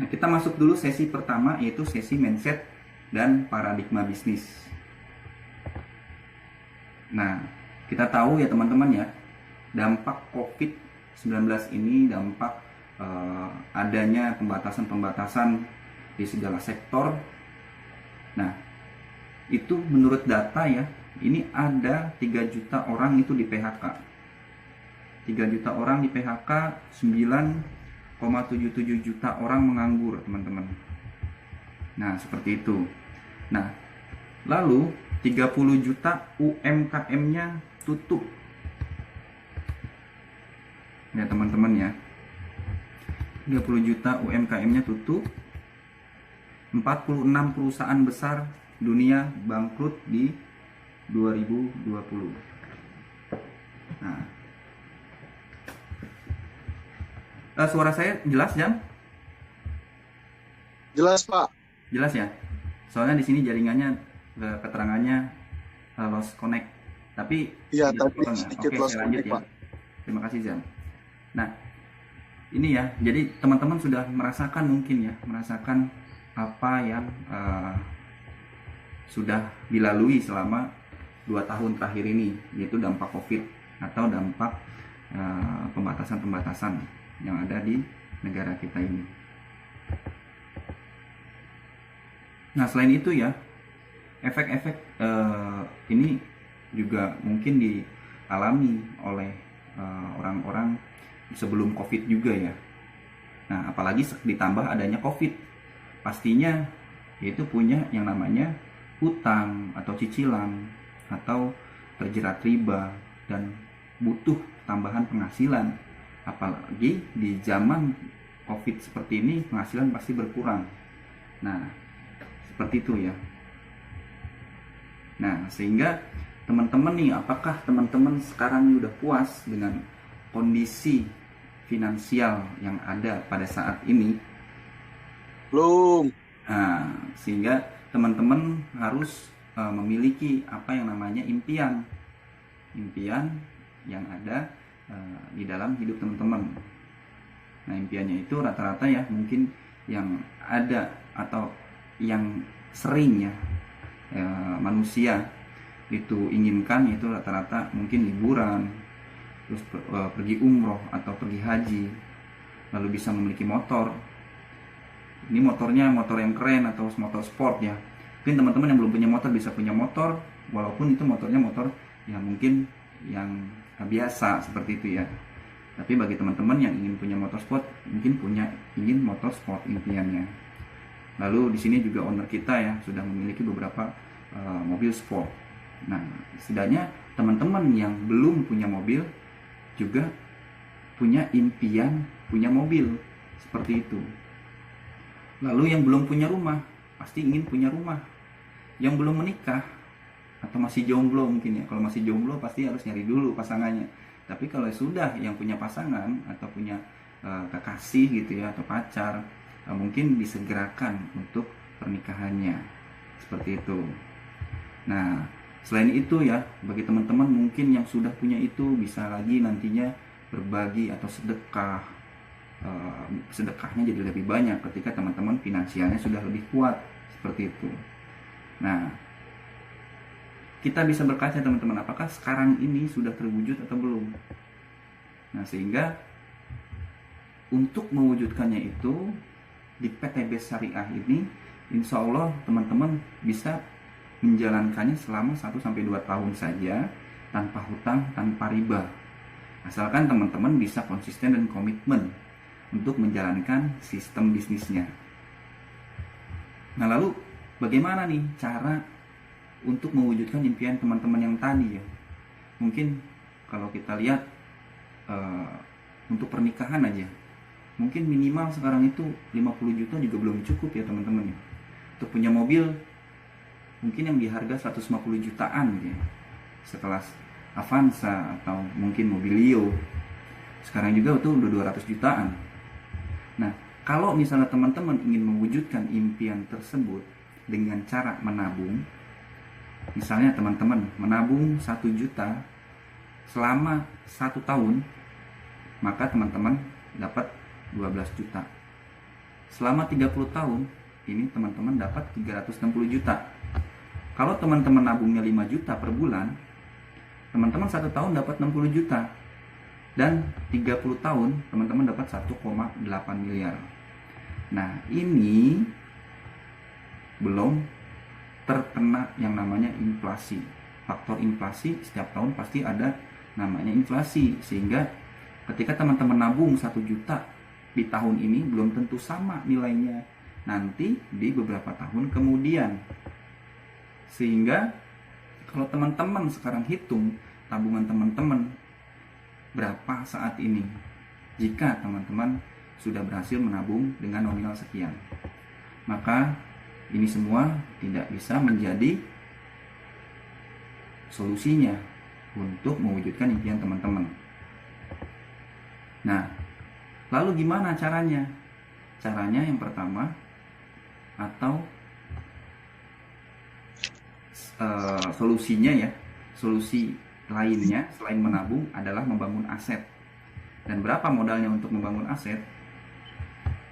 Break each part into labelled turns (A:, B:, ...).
A: Nah, kita masuk dulu sesi pertama, yaitu sesi mindset dan paradigma bisnis. Nah, kita tahu ya teman-teman ya, dampak COVID-19 ini, dampak adanya pembatasan-pembatasan di segala sektor. Nah, itu menurut data ya, ini ada 3 juta orang itu di PHK. 3 juta orang di PHK, 9,77 juta orang menganggur, teman-teman. Nah, seperti itu. Nah, lalu 30 juta UMKM-nya tutup. Ya, teman-teman ya. 30 juta UMKM-nya tutup. 46 perusahaan besar dunia bangkrut di 2020. Nah, suara saya jelas, Jan?
B: Jelas, Pak.
A: Jelas ya? Soalnya di sini jaringannya, keterangannya lost connect. Tapi
B: Iya,
A: tidak
B: tadi
A: apa-apa nggak?
B: sedikit
A: Oke,
B: lost
A: saya lanjut
B: connect,
A: ya.
B: Pak.
A: Terima kasih, Jan. Nah, ini ya, jadi teman-teman sudah merasakan mungkin ya, merasakan apa yang sudah dilalui selama 2 tahun terakhir ini, yaitu dampak COVID atau dampak pembatasan-pembatasan yang ada di negara kita ini. Nah, selain itu ya, efek-efek ini juga mungkin dialami oleh orang-orang sebelum COVID juga ya. Nah, apalagi ditambah adanya COVID, pastinya yaitu punya yang namanya hutang atau cicilan atau terjerat riba dan butuh tambahan penghasilan. Apalagi di zaman COVID seperti ini, penghasilan pasti berkurang. Nah, seperti itu ya. Nah, sehingga teman-teman nih, apakah teman-teman sekarang ini udah puas dengan kondisi finansial yang ada pada saat ini?
B: Belum.
A: Nah, sehingga teman-teman harus memiliki apa yang namanya impian yang ada di dalam hidup teman-teman. Nah, impiannya itu rata-rata ya mungkin yang ada atau yang sering ya manusia itu inginkan, itu rata-rata mungkin liburan, terus pergi umroh atau pergi haji, lalu bisa memiliki motor. Ini motornya motor yang keren atau motor sport ya. Mungkin teman-teman yang belum punya motor bisa punya motor, walaupun itu motornya motor yang mungkin yang biasa seperti itu ya. Tapi bagi teman-teman yang ingin punya motor sport, mungkin ingin motor sport impiannya. Lalu di sini juga owner kita ya sudah memiliki beberapa mobil sport. Nah, setidaknya teman-teman yang belum punya mobil juga punya impian punya mobil seperti itu. Lalu yang belum punya rumah pasti ingin punya rumah. Yang belum menikah atau masih jomblo mungkin ya. Kalau masih jomblo pasti harus nyari dulu pasangannya. Tapi kalau sudah yang punya pasangan atau punya kekasih gitu ya atau pacar, mungkin disegerakan untuk pernikahannya. Seperti itu. Nah, selain itu ya, bagi teman-teman mungkin yang sudah punya itu bisa lagi nantinya berbagi atau sedekah. Sedekahnya jadi lebih banyak ketika teman-teman finansialnya sudah lebih kuat, seperti itu. Nah, kita bisa berkaca teman-teman, apakah sekarang ini sudah terwujud atau belum. Nah, sehingga untuk mewujudkannya itu di PTB Syariah ini, insya Allah teman-teman bisa menjalankannya selama 1-2 tahun saja, tanpa hutang, tanpa riba. Asalkan teman-teman bisa konsisten dan komitmen untuk menjalankan sistem bisnisnya. Nah, lalu bagaimana nih cara untuk mewujudkan impian teman-teman yang tadi ya? Mungkin kalau kita lihat untuk pernikahan aja, mungkin minimal sekarang itu 50 juta juga belum cukup ya teman-teman ya. Untuk punya mobil mungkin yang di harga 150 jutaan gitu ya, sekelas Avanza atau mungkin Mobilio. Sekarang juga itu udah 200 jutaan. Nah, kalau misalnya teman-teman ingin mewujudkan impian tersebut dengan cara menabung, misalnya teman-teman menabung 1 juta selama 1 tahun, maka teman-teman dapat 12 juta. selama 30 tahun ini teman-teman dapat 360 juta. Kalau teman-teman nabungnya 5 juta per bulan, teman-teman 1 tahun dapat 60 juta. Dan 30 tahun teman-teman dapat 1,8 miliar. Nah, ini belum terkena yang namanya inflasi. Faktor inflasi setiap tahun pasti ada namanya inflasi, sehingga ketika teman-teman nabung 1 juta di tahun ini belum tentu sama nilainya nanti di beberapa tahun kemudian. Sehingga kalau teman-teman sekarang hitung tabungan teman-teman berapa saat ini, jika teman-teman sudah berhasil menabung dengan nominal sekian, maka ini semua tidak bisa menjadi solusinya untuk mewujudkan impian teman-teman. Nah, lalu gimana caranya? Caranya yang pertama, atau solusinya ya, solusi lainnya selain menabung adalah membangun aset. Dan berapa modalnya untuk membangun aset?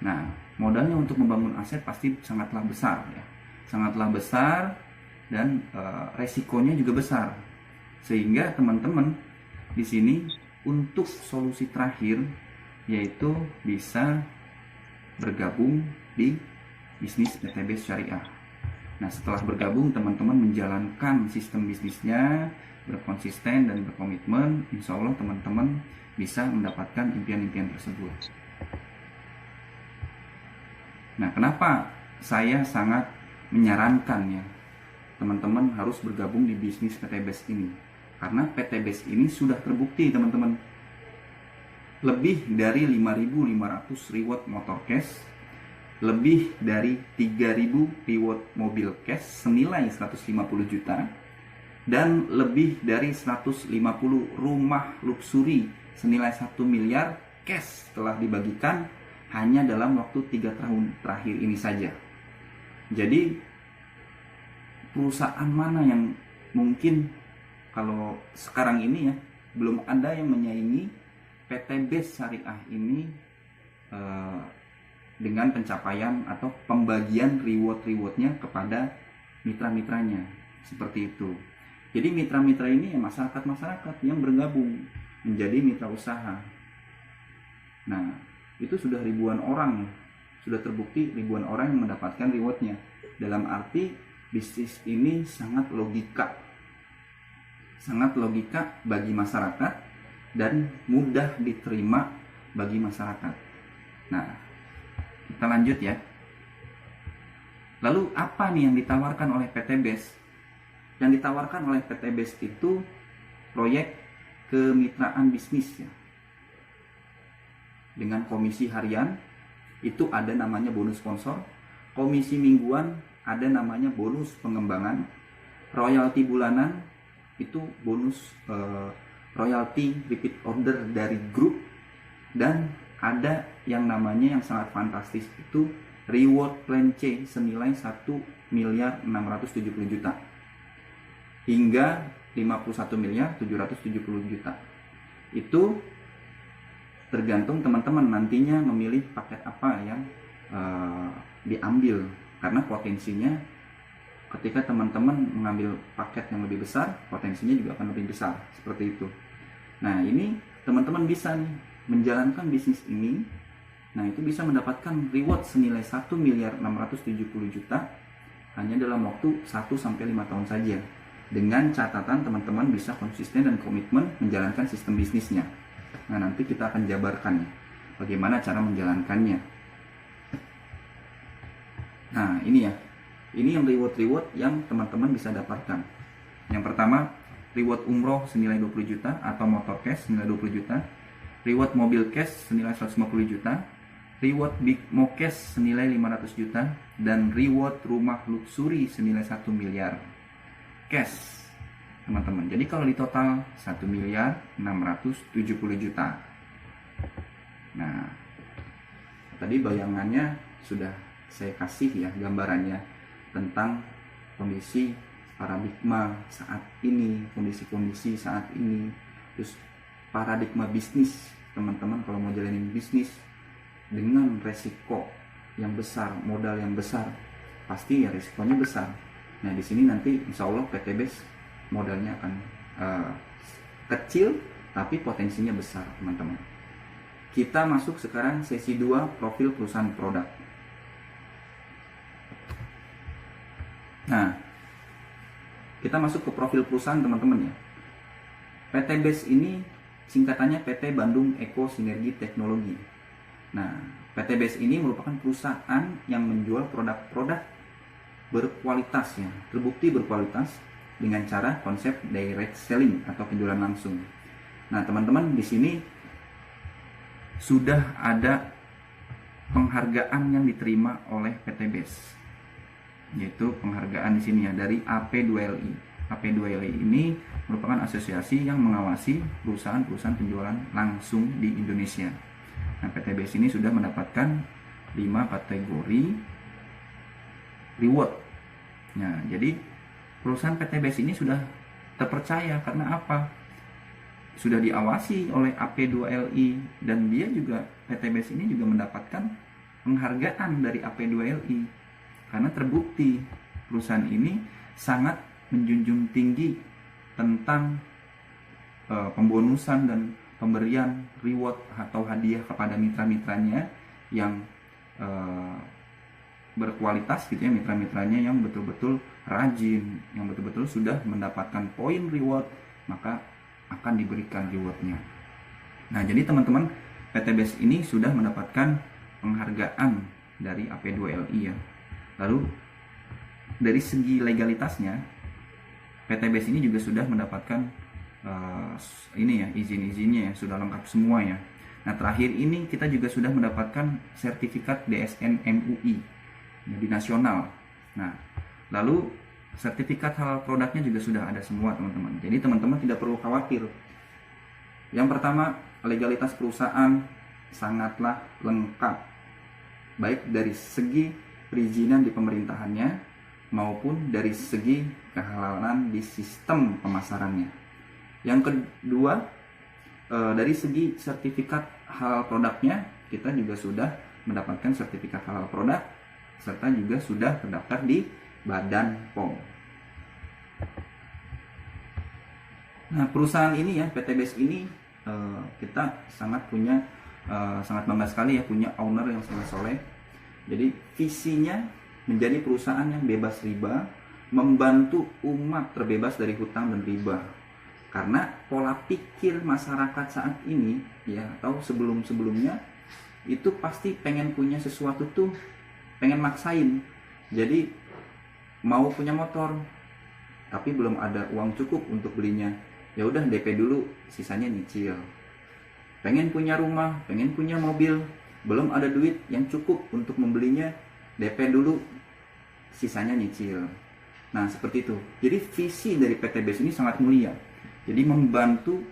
A: Nah, modalnya untuk membangun aset pasti sangatlah besar ya, sangatlah besar, dan resikonya juga besar. Sehingga teman-teman di sini untuk solusi terakhir yaitu bisa bergabung di bisnis PTBS Syariah. Nah, setelah bergabung teman-teman menjalankan sistem bisnisnya, berkonsisten dan berkomitmen, insya Allah teman-teman bisa mendapatkan impian-impian tersebut. Nah, kenapa saya sangat menyarankan ya teman-teman harus bergabung di bisnis PTBS ini? Karena PTBS ini sudah terbukti teman-teman, lebih dari 5.500 reward motor cash, lebih dari 3.000 reward mobil cash senilai 150 juta, dan lebih dari 150 rumah luksuri senilai 1 miliar cash telah dibagikan hanya dalam waktu 3 tahun terakhir ini saja. Jadi perusahaan mana yang mungkin kalau sekarang ini ya belum ada yang menyaingi PTBS Syariah ini dengan pencapaian atau pembagian reward-rewardnya kepada mitra-mitranya, seperti itu. Jadi mitra-mitra ini ya masyarakat-masyarakat yang bergabung menjadi mitra usaha. Nah, itu sudah ribuan orang, sudah terbukti ribuan orang yang mendapatkan rewardnya. Dalam arti bisnis ini sangat logika bagi masyarakat dan mudah diterima bagi masyarakat. Nah, kita lanjut ya. Lalu apa nih yang ditawarkan oleh PTBS? Yang ditawarkan oleh PTBS itu proyek kemitraan bisnis ya. Dengan komisi harian itu ada namanya bonus sponsor, komisi mingguan ada namanya bonus pengembangan, royalti bulanan itu bonus royalti repeat order dari grup, dan ada yang namanya yang sangat fantastis itu reward plan C senilai 1.670 miliar hingga 51.770 miliar. Itu tergantung teman-teman nantinya memilih paket apa yang diambil, karena potensinya ketika teman-teman mengambil paket yang lebih besar, potensinya juga akan lebih besar, seperti itu. Nah, ini teman-teman bisa nih menjalankan bisnis ini. Nah, itu bisa mendapatkan reward senilai 1.670 miliar hanya dalam waktu 1-5 tahun saja. Dengan catatan teman-teman bisa konsisten dan komitmen menjalankan sistem bisnisnya. Nah, nanti kita akan jabarkan ya, bagaimana cara menjalankannya. Nah, ini ya. Ini yang reward-reward yang teman-teman bisa dapatkan. Yang pertama, reward umroh senilai 20 juta atau motor cash senilai 20 juta. Reward mobil cash senilai 150 juta. Reward big mo cash senilai 500 juta. Dan reward rumah luksuri senilai 1 miliar cash, teman-teman. Jadi kalau di total 1.670 juta. Nah, tadi bayangannya sudah saya kasih ya, gambarannya tentang kondisi paradigma saat ini, kondisi-kondisi saat ini, terus paradigma bisnis teman-teman kalau mau jalanin bisnis dengan resiko yang besar, modal yang besar, pasti ya risikonya besar. Nah di sini nanti insya Allah PTBase modalnya akan kecil tapi potensinya besar teman-teman. Kita masuk sekarang sesi 2, profil perusahaan produk. Nah kita masuk ke profil perusahaan teman-teman ya. PTBase ini singkatannya PT Bandung Eko Sinergi Teknologi. Nah PTBase ini merupakan perusahaan yang menjual produk-produk berkualitas ya, terbukti berkualitas dengan cara konsep direct selling atau penjualan langsung. Nah, teman-teman di sini sudah ada penghargaan yang diterima oleh PTBase, yaitu penghargaan di sini ya dari AP2LI. AP2LI ini merupakan asosiasi yang mengawasi perusahaan-perusahaan penjualan langsung di Indonesia. Nah, PTBase ini sudah mendapatkan 5 kategori reward. Nah, jadi perusahaan PTBase ini sudah terpercaya karena apa? Sudah diawasi oleh AP2LI dan dia juga, PTBase ini juga mendapatkan penghargaan dari AP2LI karena terbukti perusahaan ini sangat menjunjung tinggi tentang pembonusan dan pemberian reward atau hadiah kepada mitra-mitranya yang berkualitas gitu ya, mitra-mitranya yang betul-betul rajin, yang betul-betul sudah mendapatkan poin reward, maka akan diberikan rewardnya. Nah jadi teman-teman, PTBase ini sudah mendapatkan penghargaan dari AP2LI ya. Lalu dari segi legalitasnya, PTBase ini juga sudah mendapatkan ini ya, izin-izinnya ya, sudah lengkap semua ya. Nah terakhir ini kita juga sudah mendapatkan sertifikat DSN MUI di nasional. Nah, lalu sertifikat halal produknya juga sudah ada semua teman-teman. Jadi teman-teman tidak perlu khawatir. Yang pertama, legalitas perusahaan sangatlah lengkap, baik dari segi perizinan di pemerintahannya maupun dari segi kehalalan di sistem pemasarannya. Yang kedua, dari segi sertifikat halal produknya, kita juga sudah mendapatkan sertifikat halal produk serta juga sudah terdaftar di Badan POM. Nah, perusahaan ini ya, PTBase ini kita sangat bangga sekali ya punya owner yang sangat soleh. Jadi visinya menjadi perusahaan yang bebas riba, membantu umat terbebas dari hutang dan riba. Karena pola pikir masyarakat saat ini ya, atau sebelum-sebelumnya itu pasti pengen punya sesuatu tuh, pengen maksain. Jadi mau punya motor tapi belum ada uang cukup untuk belinya, ya udah DP dulu, sisanya nyicil. Pengen punya rumah, pengen punya mobil, belum ada duit yang cukup untuk membelinya, DP dulu, sisanya nyicil. Nah seperti itu. Jadi visi dari PTBase ini sangat mulia. Jadi membantu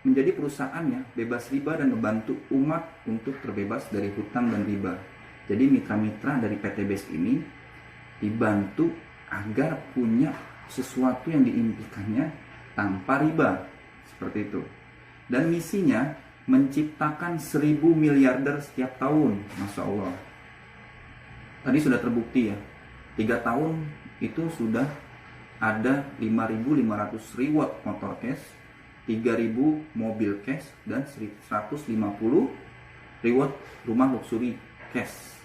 A: menjadi perusahaan ya bebas riba dan membantu umat untuk terbebas dari hutang dan riba. Jadi mitra-mitra dari PTBase ini dibantu agar punya sesuatu yang diimpikannya tanpa riba, seperti itu. Dan misinya menciptakan 1000 miliarder setiap tahun, Masya Allah. Tadi sudah terbukti ya, 3 tahun itu sudah ada 5.500 reward motor cash, 3.000 mobil cash, dan 150 reward rumah luxury cash.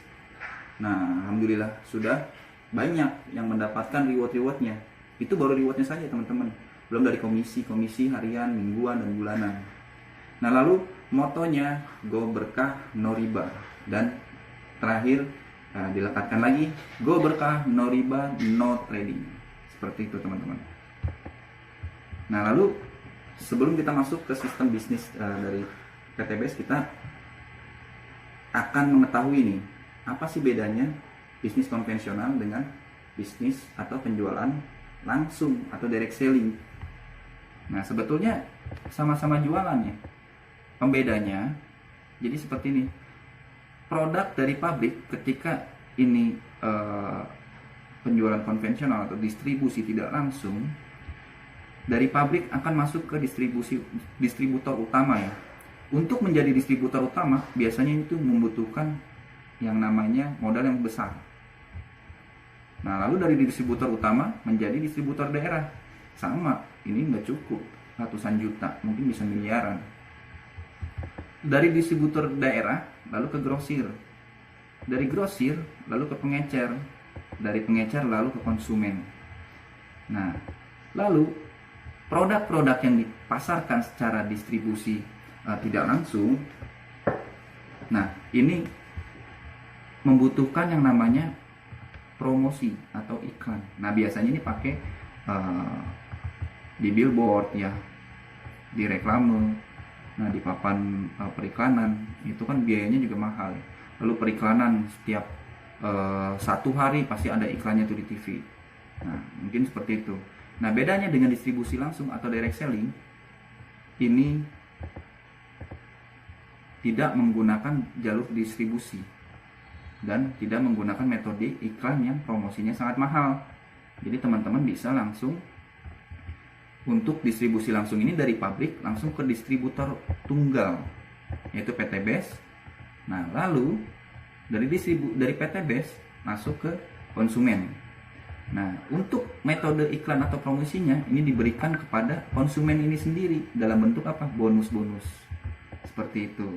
A: Nah, alhamdulillah sudah banyak yang mendapatkan reward-rewardnya. Itu baru rewardnya saja teman-teman, belum dari komisi harian, mingguan, dan bulanan. Nah lalu motonya Go Berkah No Riba, dan terakhir dilekatkan lagi Go Berkah No Riba No Trading. Seperti itu teman-teman. Nah lalu sebelum kita masuk ke sistem bisnis dari PTBase, kita akan mengetahui nih apa sih bedanya bisnis konvensional dengan bisnis atau penjualan langsung atau direct selling. Nah sebetulnya sama-sama jualan ya. Pembedanya jadi seperti ini. Produk dari pabrik ketika ini penjualan konvensional atau distribusi tidak langsung, dari pabrik akan masuk ke distributor utama ya. Untuk menjadi distributor utama biasanya itu membutuhkan yang namanya modal yang besar. Nah, lalu dari distributor utama menjadi distributor daerah, sama, ini nggak cukup ratusan juta, mungkin bisa miliaran. Dari distributor daerah lalu ke grosir, dari grosir lalu ke pengecer, dari pengecer lalu ke konsumen. Nah, lalu produk-produk yang dipasarkan secara distribusi tidak langsung, nah ini membutuhkan yang namanya promosi atau iklan. Nah, biasanya ini pakai di billboard ya, di reklame, nah di papan periklanan, itu kan biayanya juga mahal. Lalu periklanan setiap 1 hari pasti ada iklannya tuh di TV. Nah, mungkin seperti itu. Nah, bedanya dengan distribusi langsung atau direct selling, ini tidak menggunakan jalur distribusi dan tidak menggunakan metode iklan yang promosinya sangat mahal. Jadi teman-teman bisa langsung untuk distribusi langsung ini dari pabrik langsung ke distributor tunggal, yaitu PTBES. Nah, lalu dari PTBES masuk ke konsumen. Nah, untuk metode iklan atau promosinya ini diberikan kepada konsumen ini sendiri dalam bentuk apa? Bonus-bonus. Seperti itu.